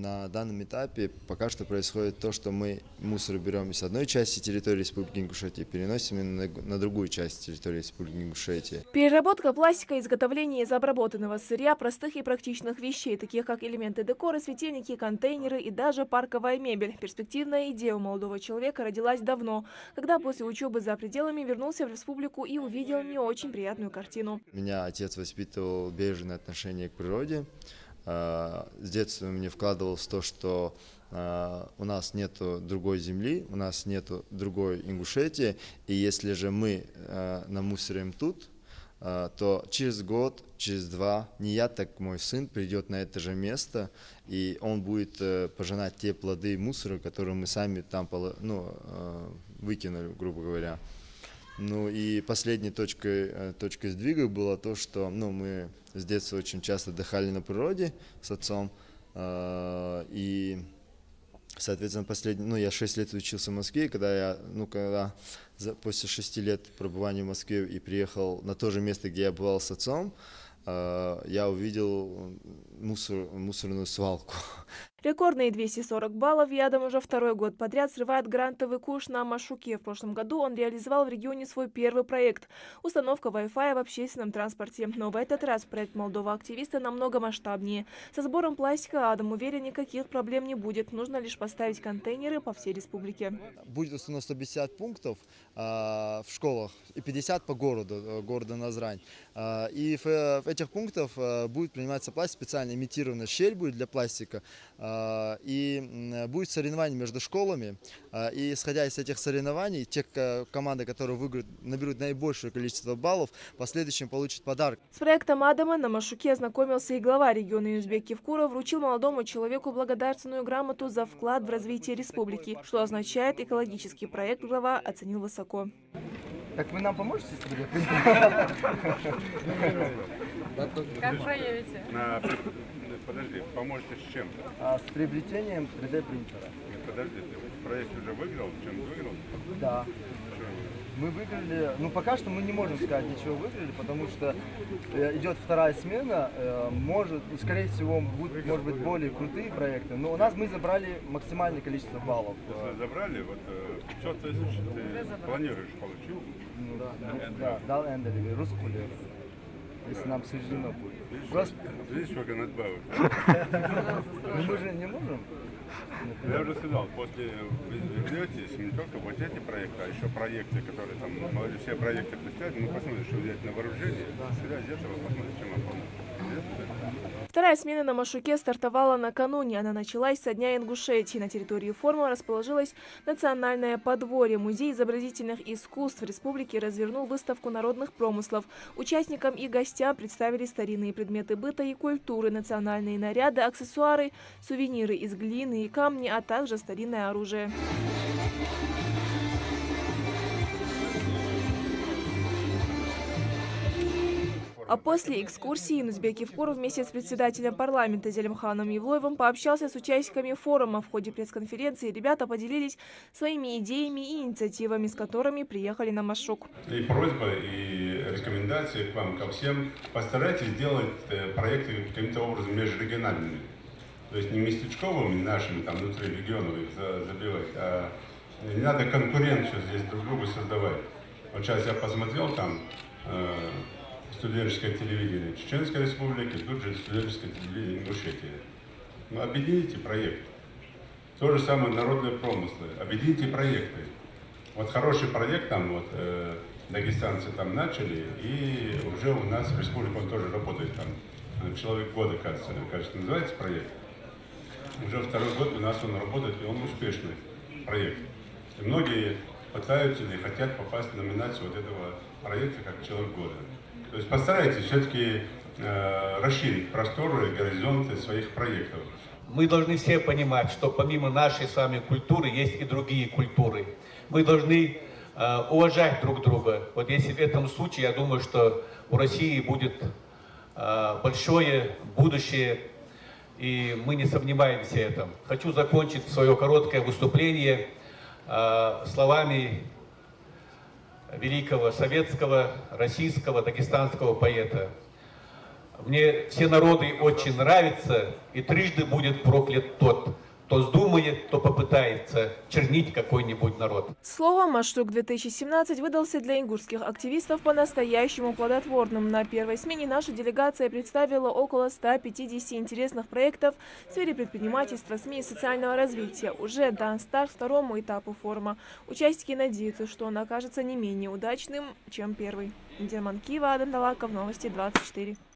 на данном этапе пока что происходит то, что мы мусор берем из одной части территории Республики Ингушетия и переносим на другую часть территории Республики Ингушетия. Переработка пластика, изготовление из обработанного сырья, простых и практичных вещей, таких как элементы декора, светильники, контейнеры и даже парковая мебель. Перспективная идея у молодого человека родилась давно, когда после учебы за пределами вернулся в республику и увидел не очень приятную картину. Меня отец воспитывал бережное отношение к природе. С детства мне вкладывалось в то, что у нас нету другой земли, у нас нету другой Ингушетии, и если же мы намусорим тут, то через год, через два, не я, так мой сын придет на это же место, и он будет пожинать те плоды мусора, которые мы сами там выкинули, грубо говоря. Ну и последней точкой сдвига было то, что мы с детства очень часто отдыхали на природе с отцом. И, соответственно, я 6 лет учился в Москве, когда после 6 лет пребывания в Москве и приехал на то же место, где я бывал с отцом, я увидел мусорную свалку. Рекордные 240 баллов Ядом уже второй год подряд срывает грантовый курс на Машуке. В прошлом году он реализовал в регионе свой первый проект – установка Wi-Fi в общественном транспорте. Но в этот раз проект молодого активиста намного масштабнее. Со сбором пластика Адам уверен, никаких проблем не будет. Нужно лишь поставить контейнеры по всей республике. Будет установлено 150 пунктов в школах и 50 по городу Назрань. И в этих пунктах будет приниматься пластик, специально имитированная щель будет для пластика. И будет соревнование между школами. И исходя из этих соревнований, те команды, которые наберут наибольшее количество баллов, в последующем получат подарок. С проектом Адама на Машуке ознакомился и глава региона Юнусбек Кевкуров, вручил молодому человеку благодарственную грамоту за вклад в развитие республики. Что означает экологический проект, глава оценил высоко. Так вы нам поможете с тобой? Как проявите? Подожди, поможете с чем? С приобретением 3D принтера. Подожди, ты проект уже выиграл? Чем выиграл? Да. Мы выиграли, пока что мы не можем сказать, ничего выиграли, потому что идет вторая смена, скорее всего, будут, может быть, более крутые проекты, но мы забрали максимальное количество баллов. Если забрали, 500 тысяч ты планируешь получил? Да, дал Эндели, русскую, если нам суждено будет. Видишь, сколько надбавок? Мы же не можем. Я уже сказал, после вы вернетесь, не только вот эти проекты, а еще проекты, которые там, все проекты представят, посмотрим, что взять на вооружение, исходя из этого посмотрим, чем оформить. Вторая смена на Машуке стартовала накануне. Она началась со Дня Ингушетии. На территории форума расположилось национальное подворье. Музей изобразительных искусств республики развернул выставку народных промыслов. Участникам и гостям представили старинные предметы быта и культуры, национальные наряды, аксессуары, сувениры из глины и камня, а также старинное оружие. А после экскурсии Юнусбек Кевкуров вместе с председателем парламента Зелимханом Евлоевым пообщался с участниками форума. В ходе пресс-конференции ребята поделились своими идеями и инициативами, с которыми приехали на Машук. И просьба, и рекомендации к вам, ко всем, постарайтесь сделать проекты каким-то образом межрегиональными. То есть не местечковыми нашими, внутри регионов их забивать, а не надо конкуренцию здесь друг другу создавать. Вот сейчас я посмотрел студенческое телевидение Чеченской Республики, тут же студенческое телевидение Ингушетии. Объедините проект. То же самое народные промыслы. Объедините проекты. Вот хороший проект дагестанцы начали, и уже у нас в республике он тоже работает «Человек года», кажется, называется проект. Уже второй год у нас он работает, и он успешный проект. И многие пытаются или хотят попасть в номинацию этого проекта как «Человек года». То есть постарайтесь все-таки расширить просторы и горизонты своих проектов. Мы должны все понимать, что помимо нашей с вами культуры есть и другие культуры. Мы должны уважать друг друга. Вот если в этом случае, я думаю, что у России будет большое будущее, и мы не сомневаемся в этом. Хочу закончить свое короткое выступление словами великого советского, российского, дагестанского поэта. Мне все народы очень нравятся, и трижды будет проклят тот, кто вздумает, кто попытается чернить какой-нибудь народ. Словом, Маштук-2017 выдался для ингушских активистов по-настоящему плодотворным. На первой смене наша делегация представила около 150 интересных проектов в сфере предпринимательства, СМИ и социального развития. Уже дан старт второму этапу форума. Участники надеются, что он окажется не менее удачным, чем первый. Дерман Кива, Адам Далаков, Новости 24.